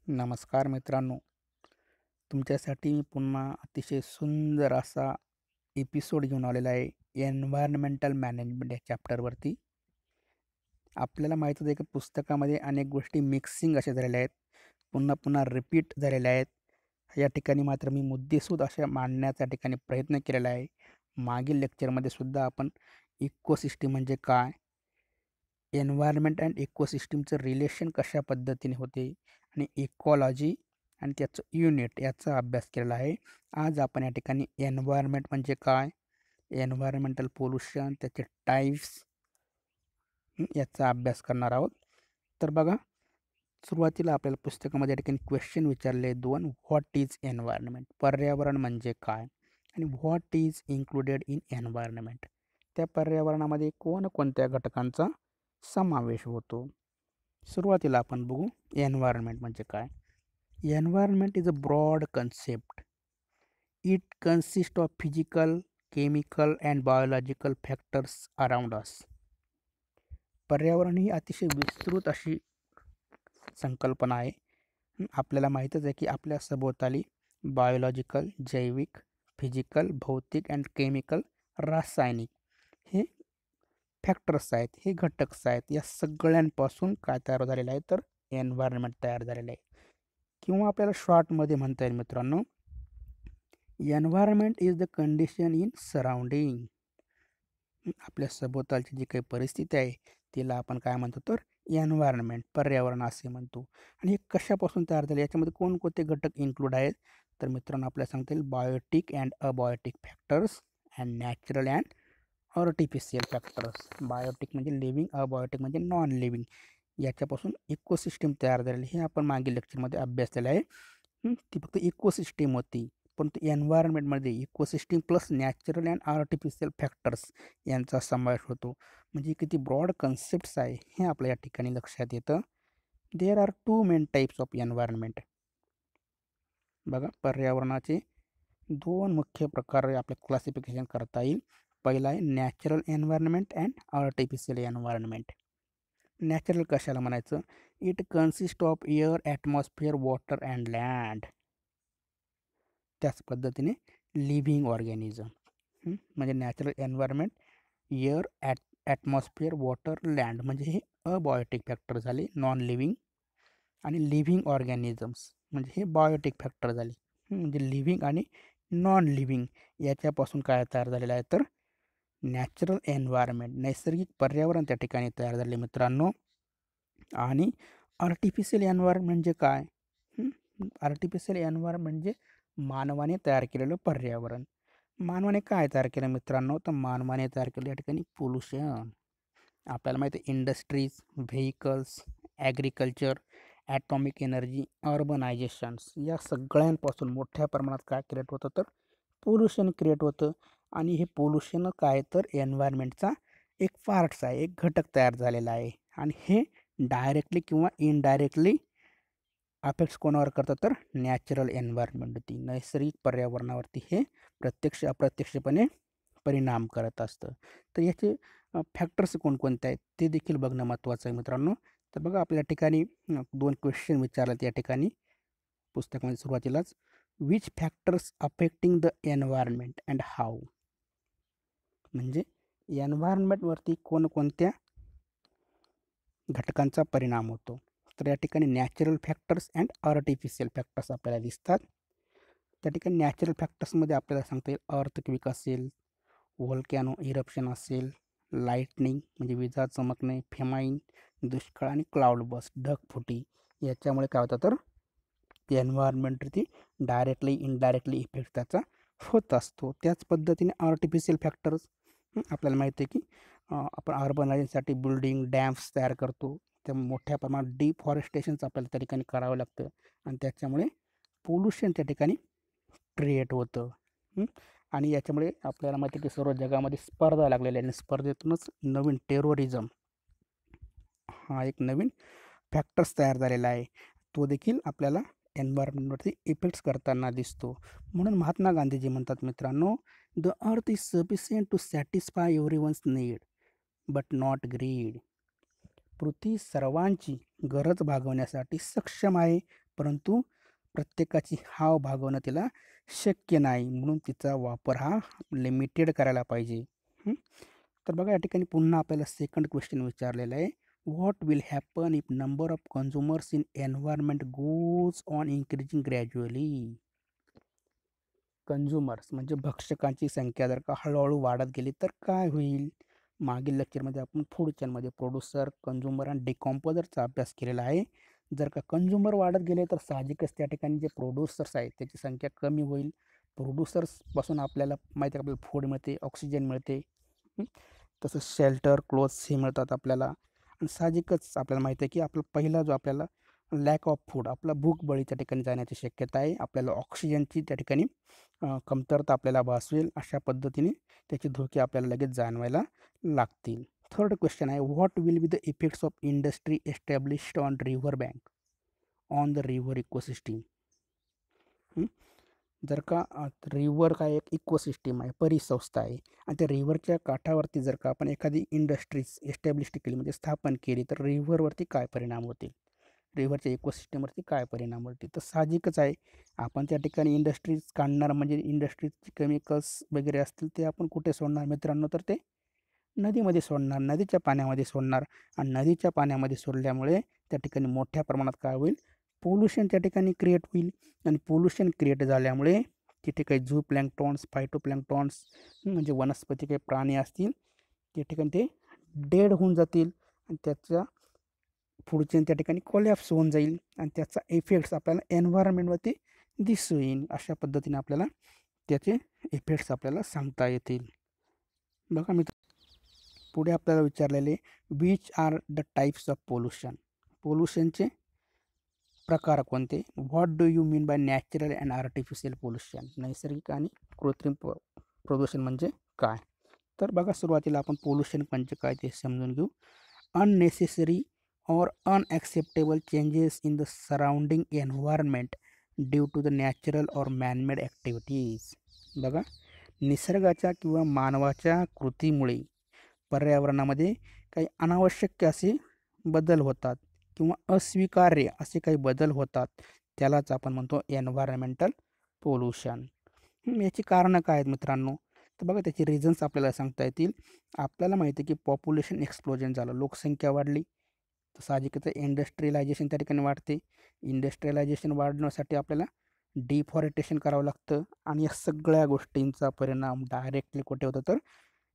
नमस्कार मित्रांनो, तुमच्यासाठी मी पुन्हा अतिशय सुंदर असा एपिसोड घेऊन आलेला आहे. एन्व्हायर्नमेंटल मॅनेजमेंट या चॅप्टरवरती. आपल्याला माहीतच आहे की पुस्तकामध्ये अनेक गोष्टी मिक्सिंग अशा झालेल्या आहेत. पुन्हा पुन्हा रिपीट झालेल्या आहेत. या ठिकाणी मात्र मी मुद्देसूद अशा मांडण्याचा ठिकाणी प्रयत्न केलेला आहे. मागील लेक्चरमध्ये सुद्धा आपण इकोसिस्टीम म्हणजे काय, एन्व्हायरमेंट अँड इकोसिस्टीमचं रिलेशन कशा पद्धतीने होते आणि इकॉलॉजी आणि त्याचं युनिट याचा अभ्यास केलेला आहे. आज आपण या ठिकाणी एन्व्हायरमेंट म्हणजे काय, एन्व्हायरमेंटल पोल्युशन, त्याचे टाईप्स याचा अभ्यास करणार आहोत. तर बघा, सुरुवातीला आपल्याला पुस्तकामध्ये या ठिकाणी क्वेश्चन विचारले दोन. व्हॉट इज एन्व्हायरमेंट, पर्यावरण म्हणजे काय, आणि what is included in environment, त्या पर्यावरणामध्ये कोणकोणत्या घटकांचा समावेश होतो. सुरुवातीला आपण बघू एन्व्हायरमेंट म्हणजे काय. Environment is a broad concept. It consist of physical, chemical and biological factors around us. पर्यावरण ही अतिशय विस्तृत अशी संकल्पना आहे. आपल्याला माहीतच आहे की आपल्या सभोवताली बायोलॉजिकल, जैविक, फिजिकल, भौतिक अँड केमिकल, रासायनिक हे फॅक्टर्स आहेत, हे घटक आहेत. या सगळ्यांपासून काय तयार झालेलं आहे, तर एन्व्हायरमेंट तयार झालेलं आहे. किंवा आपल्याला शॉर्टमध्ये म्हणता येईल मित्रांनो, environment is the condition in surrounding. आपल्या सभोवतालची जी काही परिस्थिती आहे तिला आपण काय म्हणतो, तर एन्व्हायरमेंट, पर्यावरण असे म्हणतो. आणि हे कशापासून तयार झाले, याच्यामध्ये कोणकोणते घटक इन्क्लूड आहेत, तर मित्रांनो आपल्याला सांगता येईल biotic and abiotic factors and natural and artificial factors. Biotic म्हणजे लिव्हिंग, अबायोटिक म्हणजे नॉन लिव्हिंग. याच्यापासून इकोसिस्टीम तयार झालेली, हे आपण मागील लेक्चरमध्ये अभ्यासलेलं आहे. ती फक्त इकोसिस्टीम होती, परंतु एन्व्हायरमेंटमध्ये ecosystem plus natural and artificial factors यांचा समावेश होतो. म्हणजे किती ब्रॉड कन्सेप्ट्स आहे हे आपल्या या ठिकाणी लक्षात येतं. There are two main types of environment. बघा, पर्यावरणाचे दोन मुख्य प्रकार आपल्या क्लासिफिकेशन करता येईल. पहिला आहे natural environment and artificial environment. Natural कशाला म्हणायचं, it consist of air, atmosphere, water and land. त्याच पद्धतीने लिव्हिंग ऑर्गॅनिझम म्हणजे natural environment, air, atmosphere, water, land म्हणजे हे अबायोटिक फॅक्टर झाले, नॉन लिव्हिंग. आणि लिव्हिंग ऑर्गॅनिझम्स म्हणजे हे बायोटिक फॅक्टर झाले. म्हणजे लिव्हिंग आणि नॉन लिव्हिंग याच्यापासून काय तयार झालेलं आहे, तर नॅचरल एन्व्हायरमेंट, नैसर्गिक पर्यावरण त्या ठिकाणी तयार झाले मित्रांनो. आणि आर्टिफिशियल एन्व्हायरमेंट म्हणजे काय, आर्टिफिशियल एन्व्हायरमेंट म्हणजे मानवाने तयार केलेलं पर्यावरण. मानवाने काय तयार केलं मित्रांनो, तर मानवाने तयार केलं या ठिकाणी पोल्युशन. आपल्याला माहिती आहे industries, vehicles, agriculture, atomic energy, urbanisations या सगळ्यांपासून मोठ्या प्रमाणात काय क्रिएट होतं, तर पोल्युशन क्रिएट होतं. आणि हे पोल्युशन काय, तर एन्व्हायरमेंटचा एक पार्ट्स आहे, एक घटक तयार झालेला आहे. आणि हे डायरेक्टली किंवा इनडायरेक्टली अफेक्ट्स कोणावर करतात, तर नॅचरल एन्व्हायरमेंटवरती, नैसर्गिक पर्यावरणावरती हे प्रत्यक्ष अप्रत्यक्षपणे परिणाम करत असतं. तर याचे फॅक्टर्स कोणकोणते आहेत ते देखील बघणं महत्त्वाचं आहे मित्रांनो. तर बघा, आपल्या ठिकाणी दोन क्वेश्चन विचारलेत या ठिकाणी पुस्तकामध्ये सुरुवातीलाच. Which factors affecting the environment and how. म्हणजे एन्व्हायरमेंटवरती कोणकोणत्या घटकांचा परिणाम होतो. तर या ठिकाणी natural factors and artificial factors आपल्याला दिसतात. त्या ठिकाणी नॅचरल फॅक्टर्समध्ये आपल्याला सांगता येईल अर्थक्वेक असेल, व्होल्कॅनो इरप्शन असेल, लाईटनिंग म्हणजे विजा चमकणे, फेमाईन, दुष्काळ आणि क्लाउड बस्ट, ढगफुटी. याच्यामुळे काय होतं, तर एन्व्हायरमेंटवरती डायरेक्टली इनडायरेक्टली इफेक्ट त्याचा होत असतो. त्याच पद्धतीने आर्टिफिशियल फॅक्टर्स आपल्याला माहिती आहे की आपण अर्बनायझेशनसाठी बिल्डिंग, डॅम्स तयार करतो. त्या मोठ्या प्रमाणात डिफॉरेस्टेशनचं आपल्याला त्या ठिकाणी करावं लागतं आणि त्याच्यामुळे पोल्युशन त्या ठिकाणी क्रिएट होतं. आणि याच्यामुळे आपल्याला माहिती आहे की सर्व जगामध्ये स्पर्धा लागलेली आहे आणि स्पर्धेतूनच नवीन टेररिझम हा एक नवीन फॅक्टर्स तयार झालेला आहे. तो देखील आपल्याला एन्व्हायरमेंटवरती इफेक्ट्स करताना दिसतो. म्हणून महात्मा गांधीजी म्हणतात मित्रांनो, the earth is sufficient to satisfy everyone's need but not greed. पृथ्वी सर्वांची गरज भागवण्यासाठी सक्षम आहे, परंतु प्रत्येकाची हाव भागवणं तिला शक्य नाही, म्हणून तिचा वापर हा लिमिटेड करायला पाहिजे. तर बघा या ठिकाणी पुन्हा आपल्याला सेकंड क्वेश्चन विचारलेला आहे. What will happen if number of consumers in environment goes on increasing gradually. Consumers म्हणजे भक्षकांची संख्या जर का हळूहळू वाढत गेली तर काय होईल? मागील लेक्चरमध्ये आपण फूड चेनमध्ये प्रोड्युसर, कन्झ्युमर आणि डिकॉम्पोजरचा अभ्यास केलेला आहे. जर का कन्झ्युमर वाढत गेले तर साहजिकच त्या ठिकाणी जे प्रोड्युसर्स आहेत त्याची संख्या कमी होईल. प्रोड्युसर्सपासून आपल्याला माहिती आहे, आपल्याला फूड मिळते, ऑक्सिजन मिळते, तसंच शेल्टर, क्लोथ्स हे मिळतात आपल्याला. आणि साहजिकच आपल्याला माहिती आहे की आपला पहिला जो आपल्याला लॅक ऑफ फूड, आपला भूक बळी त्या ठिकाणी जाण्याची शक्यता आहे. आपल्याला ऑक्सिजनची त्या ठिकाणी कमतरता आपल्याला भासवेल. अशा पद्धतीने त्याचे धोके आपल्याला लगेच जाणवायला लागतील. थर्ड क्वेश्चन आहे, what will be the effects of industry established on river bank on the river ecosystem. जर का रिव्हर काय एक इकोसिस्टीम आहे, परिसंस्था आहे, आणि त्या रिव्हरच्या काठावरती जर का आपण एखादी इंडस्ट्रीज एस्टॅब्लिश केली म्हणजे स्थापन केली तर रिव्हरवरती काय परिणाम होतील, रिव्हरच्या इकोसिस्टमवरती काय परिणाम होतील. तर साहजिकच आहे, आपण त्या ठिकाणी इंडस्ट्रीज काढणार म्हणजे इंडस्ट्रीजचे केमिकल्स वगैरे असतील ते आपण कुठे सोडणार मित्रांनो, तर ते नदीमध्ये सोडणार, नदीच्या पाण्यामध्ये सोडणार. आणि नदीच्या पाण्यामध्ये सोडल्यामुळे त्या ठिकाणी मोठ्या प्रमाणात काय होईल, पोल्युशन त्या ठिकाणी क्रिएट होईल. आणि पोल्युशन क्रिएट झाल्यामुळे तिथे काही झू प्लँक्टॉन्स, फायटोप्लँक्टॉन्स म्हणजे वनस्पती काही प्राणी असतील त्या ठिकाणी ते डेड होऊन जातील आणि त्याचा पुढचे त्या ठिकाणी कोलॅप्स होऊन जाईल आणि त्याचा इफेक्ट्स आपल्याला एन्व्हायरमेंटवरती दिसून येईल. अशा पद्धतीने आपल्याला त्याचे इफेक्ट्स आपल्याला सांगता येतील. बघा मित्र, पुढे आपल्याला विचारलेले which are the types of pollution. पोल्युशनचे प्रकार कोणते? What do you mean by natural and artificial pollution. नैसर्गिक आणि कृत्रिम प्रदूषण म्हणजे काय? तर बघा, सुरुवातीला आपण पोल्युशन म्हणजे काय ते समजून घेऊ. Unnecessary or unacceptable changes in the surrounding environment due to the natural or man-made activities. बघा, निसर्गाच्या किंवा मानवाच्या कृतीमुळे पर्यावरणामध्ये काही अनावश्यक असे बदल होतात किंवा अस्वीकार्य असे काही बदल होतात, त्यालाच आपण म्हणतो एन्व्हायरमेंटल पोल्युशन. याची कारणं काय आहेत मित्रांनो? तर बघा, त्याचे रिझन्स आपल्याला सांगता येतील. आपल्याला माहिती आहे की पॉप्युलेशन एक्सप्लोजन झालं, लोकसंख्या वाढली, तर साहजिकच इंडस्ट्रियलायझेशन त्या ठिकाणी वाढते. इंडस्ट्रियलायझेशन वाढण्यासाठी आपल्याला डिफॉरेस्टेशन करावं लागतं आणि या सगळ्या गोष्टींचा परिणाम डायरेक्टली कुठे होतं, तर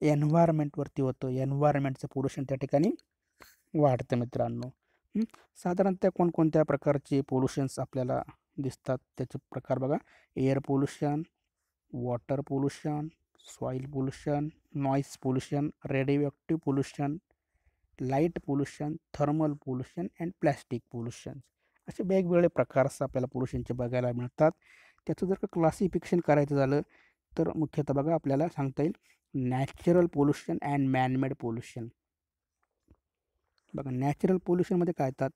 एन्व्हायरमेंटवरती होतं. एन्व्हायरमेंटचं पोल्युशन त्या ठिकाणी वाढतं मित्रांनो. साधारणतः कोणकोणत्या प्रकारचे पोल्युशन्स आपल्याला दिसतात त्याचे प्रकार बघा. Air pollution, water pollution, soil pollution, noise pollution, radio pollution, light pollution, thermal pollution and plastic pollution. असे वेगवेगळे प्रकार्स आपल्याला पोल्युशनचे बघायला मिळतात. त्याचं जर का क्लासिफिकेशन करायचं झालं तर मुख्यतः बघा आपल्याला सांगता येईल natural pollution and manmade pollution. बघा, नॅचरल पोल्युशनमध्ये काय येतात?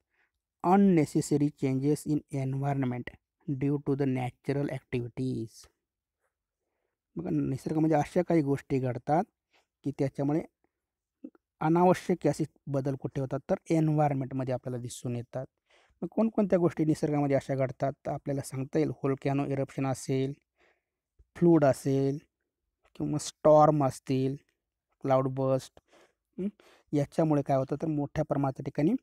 Unnecessary changes in environment due to the natural activities. बघा, निसर्गामध्ये अशा काही गोष्टी घडतात की त्याच्यामुळे अनावश्यक असे बदल कुठे होतात, तर एन्व्हायरमेंटमध्ये आपल्याला दिसून येतात. मग कोणकोणत्या गोष्टी निसर्गामध्ये अशा घडतात तर आपल्याला सांगता येईल. व्होल्कॅनो इरप्शन असेल, फ्लूड असेल किंवा स्टॉर्म असतील, क्लाउड बस्ट. याच्यामुळे काय होतं, तर मोठ्या प्रमाणाच्या ठिकाणी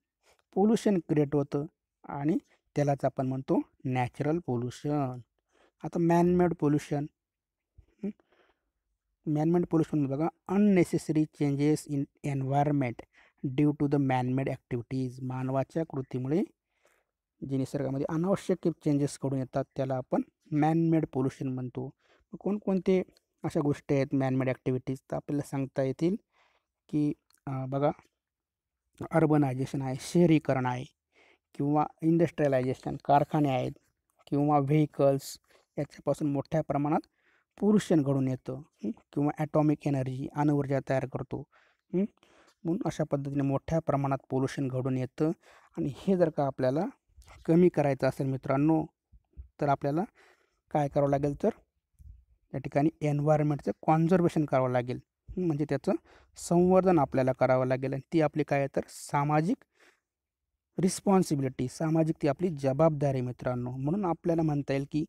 पोल्युशन क्रिएट होतं आणि त्यालाच आपण म्हणतो नॅचरल पोल्युशन. आता मॅनमेड पोल्युशन. मॅनमेड पोल्युशन बघा, unnecessary changes in environment due to the manmade activities. मानवाच्या कृतीमुळे जे निसर्गामध्ये अनावश्यक चेंजेस घडून येतात त्याला आपण मॅनमेड पोल्युशन म्हणतो. कोणकोणते अशा गोष्टी आहेत मॅनमेड ॲक्टिव्हिटीज तर आपल्याला सांगता येतील की बघा, अर्बनायझेशन आहे, शहरीकरण आहे, किंवा इंडस्ट्रियलायझेशन, कारखाने आहेत, किंवा व्हेकल्स, याच्यापासून मोठ्या प्रमाणात पोल्युशन घडून येतं. किंवा ॲटॉमिक एनर्जी, अणुऊर्जा तयार करतो. म्हणून अशा पद्धतीने मोठ्या प्रमाणात पोल्युशन घडून येतं. आणि हे जर का आपल्याला कमी करायचं असेल मित्रांनो तर आपल्याला काय करावं लागेल, तर या ठिकाणी एन्व्हायरमेंटचं कॉन्झर्वेशन करावं लागेल. म्हणजे त्याचं संवर्धन आपल्याला करावं लागेल. आणि ती आपली काय आहे, तर सामाजिक रिस्पॉन्सिबिलिटी, सामाजिक ती आपली जबाबदारी मित्रांनो. म्हणून आपल्याला म्हणता येईल की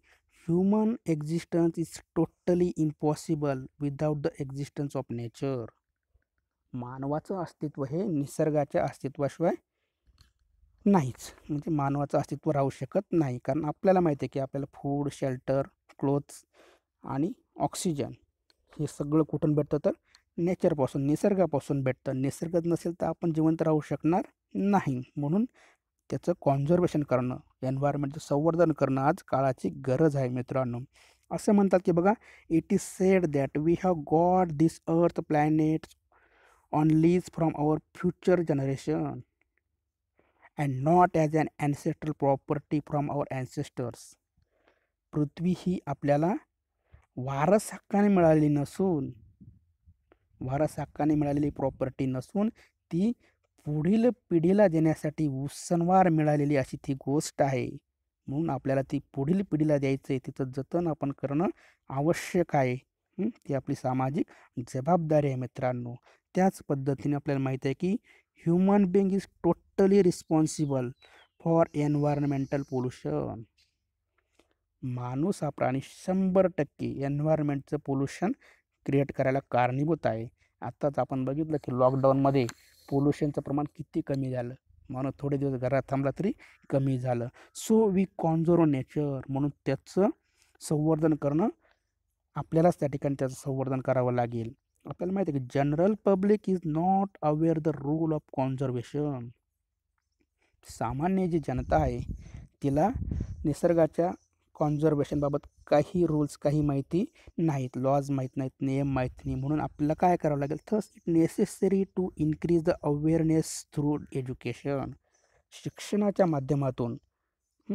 human existence is totally impossible without the existence of nature. मानवाचं अस्तित्व हे निसर्गाच्या अस्तित्वाशिवाय नाहीच. म्हणजे मानवाचं अस्तित्व राहू शकत नाही. कारण आपल्याला माहिती आहे की आपल्याला फूड, शेल्टर, क्लोथ्स आणि ऑक्सिजन हे सगळं कुठून भेटतं तर नेचरपासून, निसर्गापासून भेटतं. निसर्गच नसेल तर आपण जिवंत राहू शकणार नाही. म्हणून त्याचं कॉन्झर्वेशन करणं, एन्व्हायरमेंटचं संवर्धन करणं आज काळाची गरज आहे मित्रांनो. असं म्हणतात की बघा, it is said that we have got this earth planet on lease from our future generation and not as an ancestral property from our ancestors. पृथ्वी ही आपल्याला वारस हक्काने मिळालेली प्रॉपर्टी नसून ती पुढील पिढीला देण्यासाठी उसनवार मिळालेली अशी ती गोष्ट आहे. म्हणून आपल्याला ती पुढील पिढीला द्यायचं आहे, तिचं जतन आपण करणं आवश्यक आहे. ती आपली सामाजिक जबाबदारी आहे मित्रांनो. त्याच पद्धतीने आपल्याला माहीत आहे की human being is totally responsible for environmental pollution. माणूस हा प्राणी 100% एन्व्हायरमेंटचं पोल्युशन क्रिएट करायला कारणीभूत आहे. आत्ताच आपण बघितलं की लॉकडाऊनमध्ये पोल्युशनचं प्रमाण किती कमी झालं. माणूस थोडे दिवस घरात थांबला तरी कमी झालं. So we conserve nature. म्हणून त्याचं संवर्धन करणं आपल्यालाच त्या ठिकाणी त्याचं संवर्धन करावं लागेल. आपल्याला माहिती आहे की general public is not aware the rule of conservation. सामान्य जी जनता आहे तिला निसर्गाच्या कॉन्झर्वेशनबाबत काही रूल्स, काही माहिती नाहीत, लॉज माहीत नाहीत, नियम माहीत नाही. म्हणून आपल्याला काय करावं लागेल, thus it necessary to increase the awareness through education. शिक्षणाच्या माध्यमातून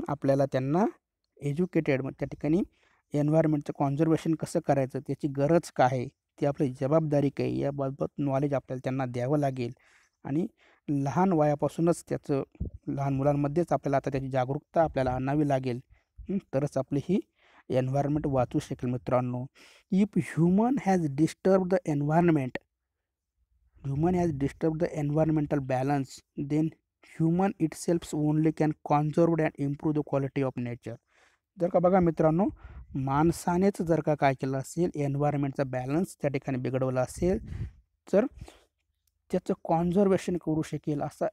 आपल्याला त्यांना एज्युकेटेड, त्या ठिकाणी एन्व्हायरमेंटचं कॉन्झर्वेशन कसं करायचं, त्याची गरज काय आहे, ती आपली जबाबदारी काय, याबाबत नॉलेज आपल्याला त्यांना द्यावं लागेल. आणि लहान वयापासूनच त्याचं, लहान मुलांमध्येच आपल्याला आता त्याची जागरूकता आपल्याला आणावी लागेल. तरच आपली ही एन्व्हायरमेंट वाचू शकेल मित्रांनो. If human has disturb the environmental balance then human itself only can conserve and improve the quality of nature. जर का बघा मित्रांनो, माणसानेच जर का काय केलं असेल, एन्व्हायरमेंटचा बॅलन्स त्या ठिकाणी बिघडवला असेल, तर त्याचं कॉन्झर्वेशन करू शकेल असा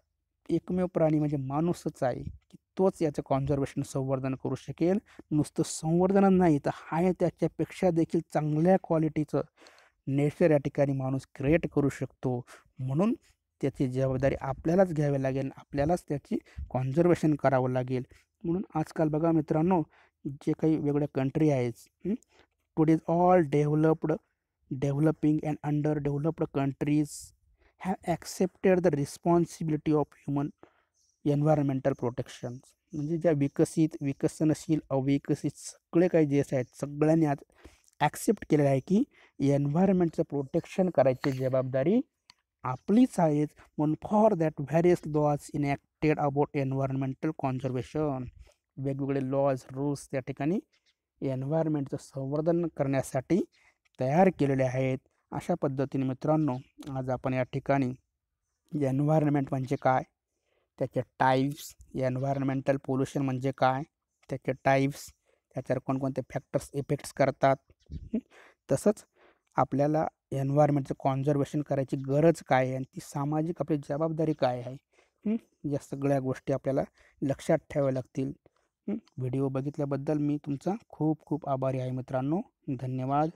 एकमेव प्राणी म्हणजे माणूसच आहे की तोच याचं कॉन्झर्वेशन, संवर्धन करू शकेल. नुसतं संवर्धनच नाही तर आहे त्याच्यापेक्षा देखील चांगल्या क्वालिटीचं नेचर या ठिकाणी माणूस क्रिएट करू शकतो. म्हणून त्याची जबाबदारी आपल्यालाच घ्यावी लागेल, आपल्यालाच त्याची कॉन्झर्वेशन करावं लागेल. म्हणून आजकाल बघा मित्रांनो, जे काही वेगवेगळ्या कंट्री आहेत, today all developing and under developed countries have accepted the responsibility of human environmental protection. म्हणजे ज्या विकसनशील, अविकसित सगळे काही देश आहेत, सगळ्यांनी आज ॲक्सेप्ट केलेलं आहे की एन्व्हायरमेंटचं प्रोटेक्शन करायची जबाबदारी आपलीच आहे. म्हणून for that various laws enacted about environmental conservation. वेगवेगळे लॉज, रूल्स त्या ठिकाणी एन्व्हायरमेंटचं संवर्धन करण्यासाठी तयार केलेले आहेत. अशा पद्धतीने मित्रांनो, आज आपण या ठिकाणी एन्व्हायरमेंट म्हणजे काय, त्याचे टाईप्स, एन्व्हायरमेंटल पोल्युशन म्हणजे काय, त्याचे टाईप्स, त्याच्यावर कोणकोणते फॅक्टर्स इफेक्ट्स करतात, तसंच आपल्याला एन्व्हायरमेंटचं कॉन्झर्वेशन करायची गरज काय आहे आणि ती सामाजिक आपली जबाबदारी काय आहे, या सगळ्या गोष्टी आपल्याला लक्षात ठेवाव्या लागतील. व्हिडिओ बघितल्याबद्दल मी तुमचा खूप खूप आभारी आहे मित्रांनो. धन्यवाद.